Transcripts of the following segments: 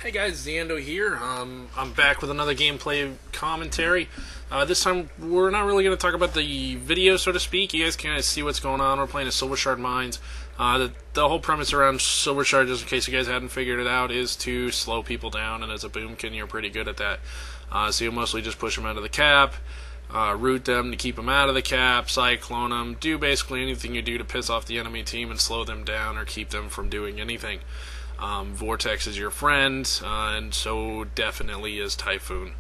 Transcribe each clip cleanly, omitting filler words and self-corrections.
Hey guys, Ziando here. I'm back with another gameplay commentary. This time we're not really going to talk about the video, so to speak. You guys can kind of see what's going on. We're playing a Silver Shard Mines. The whole premise around Silver Shard, just in case you guys hadn't figured it out, is to slow people down, and as a Boomkin, you're pretty good at that. So you'll mostly just push them out of the cap, root them to keep them out of the cap, cyclone them, do basically anything you do to piss off the enemy team and slow them down or keep them from doing anything. Vortex is your friend, and so definitely is Typhoon.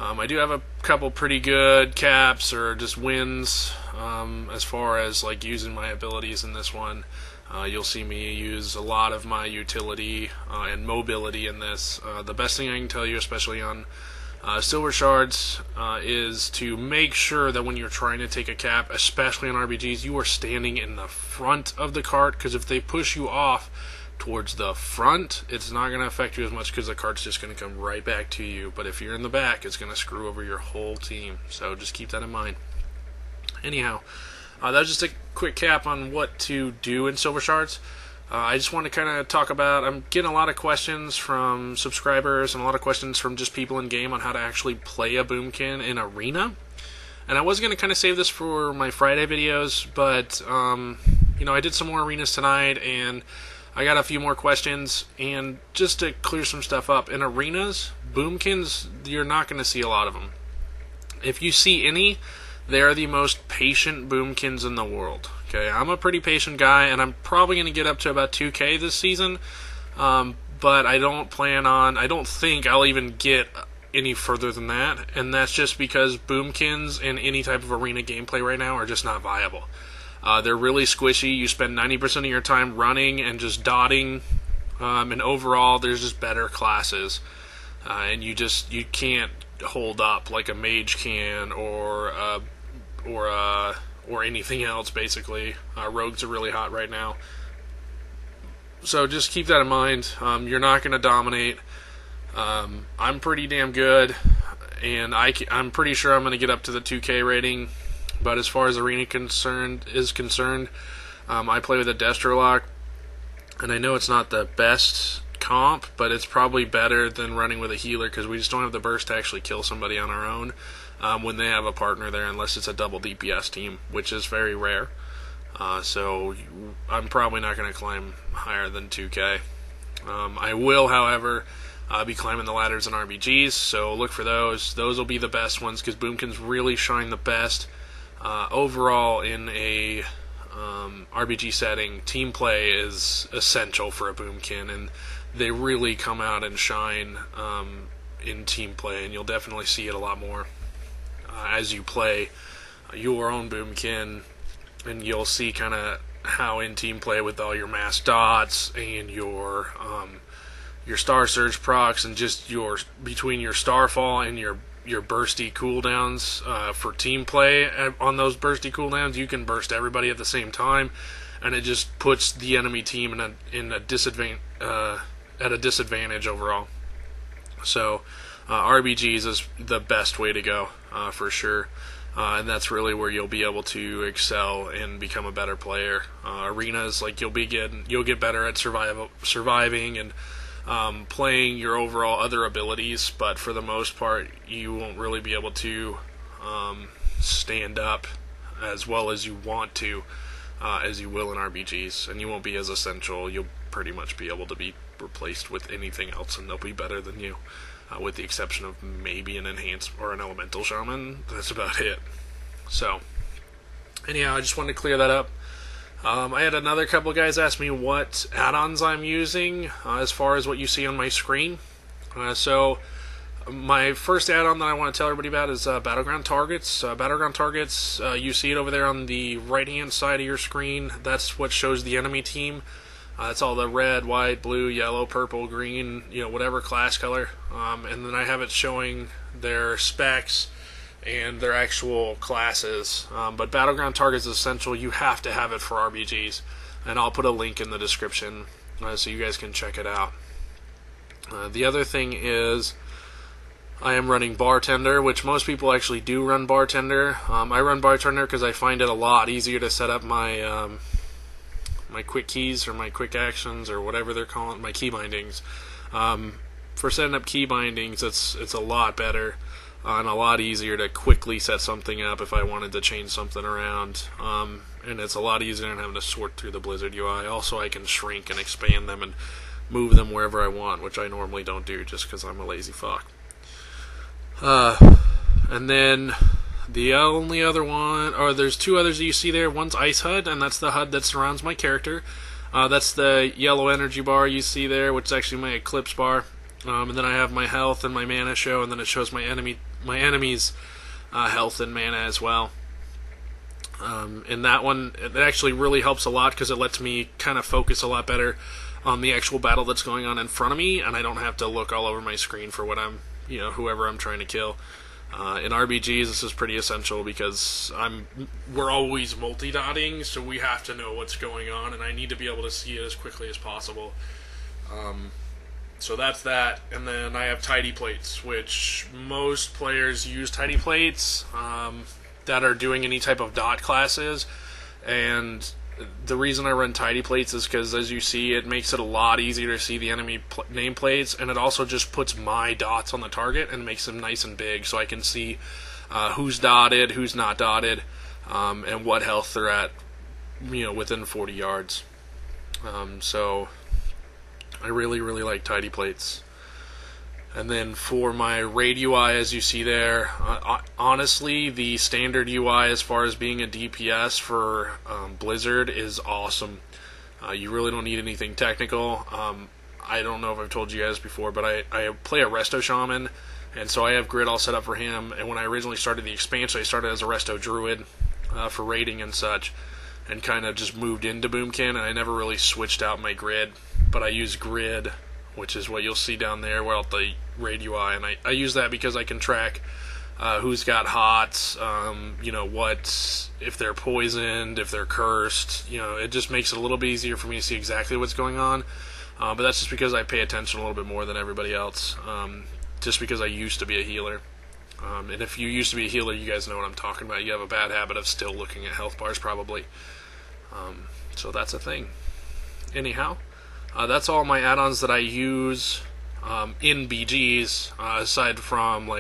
I do have a couple pretty good caps or just wins as far as like using my abilities in this one. You'll see me use a lot of my utility and mobility in this. The best thing I can tell you, especially on Silver Shards, is to make sure that when you're trying to take a cap, especially on RBGs, you are standing in the front of the cart, because if they push you off towards the front, it's not going to affect you as much because the cart's just going to come right back to you. But if you're in the back, it's going to screw over your whole team. So just keep that in mind. Anyhow, that was just a quick cap on what to do in Silver Shards. I just want to kind of talk about, I'm getting a lot of questions from subscribers and a lot of questions from just people in game on how to actually play a Boomkin in Arena. And I was going to kind of save this for my Friday videos, but I did some more arenas tonight, and I got a few more questions, and just to clear some stuff up, in arenas, Boomkins, you're not going to see a lot of them. If you see any, they are the most patient Boomkins in the world. Okay, I'm a pretty patient guy, and I'm probably going to get up to about 2K this season, but I don't think I'll even get any further than that, and that's just because Boomkins in any type of arena gameplay right now are just not viable. They're really squishy. You spend 90% of your time running and just dotting, and overall there's just better classes, and you can't hold up like a mage can or anything else. Basically, rogues are really hot right now, so just keep that in mind. You're not going to dominate. I'm pretty damn good, and I'm pretty sure I'm going to get up to the 2K rating. But as far as arena is concerned, I play with a Destrolock, and I know it's not the best comp, but it's probably better than running with a healer, because we just don't have the burst to actually kill somebody on our own when they have a partner there, unless it's a double DPS team, which is very rare. So I'm probably not going to climb higher than 2K. I will, however, be climbing the ladders in RBGs, so look for those. Those will be the best ones, because Boomkins really shine the best. Overall, in a RBG setting, team play is essential for a Boomkin, and they really come out and shine in team play, and you'll definitely see it a lot more as you play your own Boomkin, and you'll see kind of how in team play with all your mass dots and your Star Surge procs, and just between your Starfall and your bursty cooldowns for team play. On those bursty cooldowns, you can burst everybody at the same time, and it just puts the enemy team at a disadvantage overall. So RBGs is the best way to go for sure, and that's really where you'll be able to excel and become a better player. Arenas, like, you'll get better at surviving and playing your overall other abilities, but for the most part, you won't really be able to stand up as well as you want to, as you will in RBGs, and you won't be as essential. You'll pretty much be able to be replaced with anything else, and they'll be better than you, with the exception of maybe an enhanced or an elemental shaman. That's about it. So, anyhow, I just wanted to clear that up. I had another couple of guys ask me what add-ons I'm using as far as what you see on my screen. So my first add-on that I want to tell everybody about is Battleground Targets. Battleground Targets, you see it over there on the right-hand side of your screen. That's what shows the enemy team. That's all the red, white, blue, yellow, purple, green, whatever class color. And then I have it showing their specs and their actual classes, but Battleground Targets is essential. You have to have it for RBGs, and I'll put a link in the description so you guys can check it out. The other thing is I am running Bartender, which most people actually do run Bartender. I run Bartender because I find it a lot easier to set up my my quick keys or my quick actions or whatever they're calling, my key bindings, For setting up key bindings, it's a lot better and a lot easier to quickly set something up if I wanted to change something around. And it's a lot easier than having to sort through the Blizzard UI. Also, I can shrink and expand them and move them wherever I want, which I normally don't do just because I'm a lazy fuck. And then the only other one, or there's two others that you see there. One's Ice HUD, and that's the HUD that surrounds my character. That's the yellow energy bar you see there, which is actually my Eclipse bar. And then I have my health and my mana show, and then it shows my enemy's health and mana as well. And that one, it actually really helps a lot because it lets me kind of focus a lot better on the actual battle that's going on in front of me, and I don't have to look all over my screen for what I'm, whoever I'm trying to kill. In RBGs, this is pretty essential because we're always multi-dotting, so we have to know what's going on, and I need to be able to see it as quickly as possible. So that's that, and then I have tidy plates, which most players use tidy plates that are doing any type of dot classes, and the reason I run tidy plates is because, as you see, it makes it a lot easier to see the enemy nameplates, and it also just puts my dots on the target and makes them nice and big, so I can see who's dotted, who's not dotted, and what health they're at, within 40 yards. So I really, really like tidy plates. And then for my raid UI, as you see there, honestly, the standard UI as far as being a DPS for Blizzard is awesome. You really don't need anything technical. I don't know if I've told you guys before, but I play a Resto Shaman, and so I have grid all set up for him. And when I originally started the expansion, I started as a Resto Druid for raiding and such, and kind of just moved into Boomkin, and I never really switched out my grid. But I use grid, which is what you'll see down there, the raid UI, and I use that because I can track who's got hots, what, if they're poisoned, if they're cursed. It just makes it a little bit easier for me to see exactly what's going on. But that's just because I pay attention a little bit more than everybody else, just because I used to be a healer. And if you used to be a healer, you guys know what I'm talking about. You have a bad habit of still looking at health bars, probably. So that's a thing. Anyhow, that's all my add-ons that I use in BGs, aside from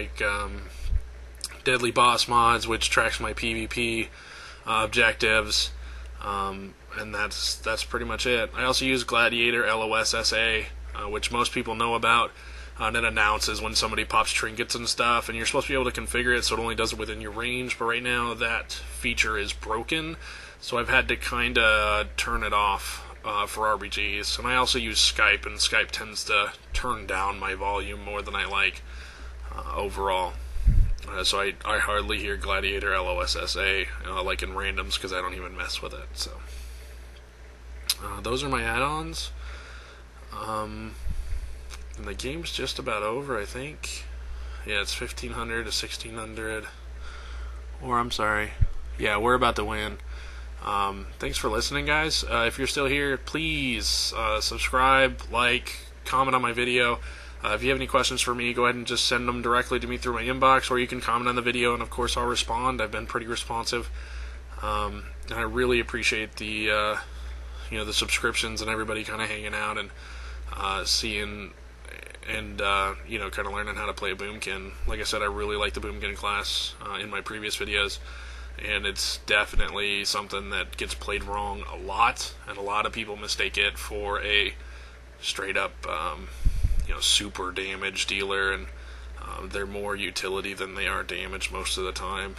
Deadly Boss mods, which tracks my PvP objectives, and that's pretty much it. I also use Gladiator LOSSA, which most people know about, and it announces when somebody pops trinkets and stuff, and you're supposed to be able to configure it so it only does it within your range, but right now that feature is broken, so I've had to kind of turn it off for RBGs. And I also use Skype, and Skype tends to turn down my volume more than I like overall. So I hardly hear Gladiator LOSSA like in randoms because I don't even mess with it. So those are my add-ons. And the game's just about over, I think. Yeah, it's 1500 to 1600. Or I'm sorry. Yeah, we're about to win. Thanks for listening, guys. If you're still here, please subscribe, like, comment on my video. If you have any questions for me, go ahead and just send them directly to me through my inbox, or you can comment on the video, and of course I'll respond. I've been pretty responsive. And I really appreciate the the subscriptions and everybody kind of hanging out and seeing and kind of learning how to play Boomkin. Like I said, I really like the Boomkin class in my previous videos. And it's definitely something that gets played wrong a lot, and a lot of people mistake it for a straight up, super damage dealer, and they're more utility than they are damage most of the time,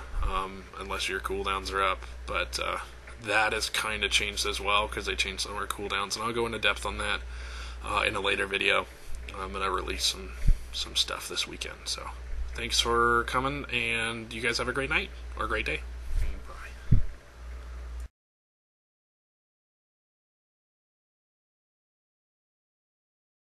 unless your cooldowns are up. But that has kind of changed as well, because they changed some of our cooldowns, and I'll go into depth on that in a later video. I'm going to release some stuff this weekend. So thanks for coming, and you guys have a great night, or a great day.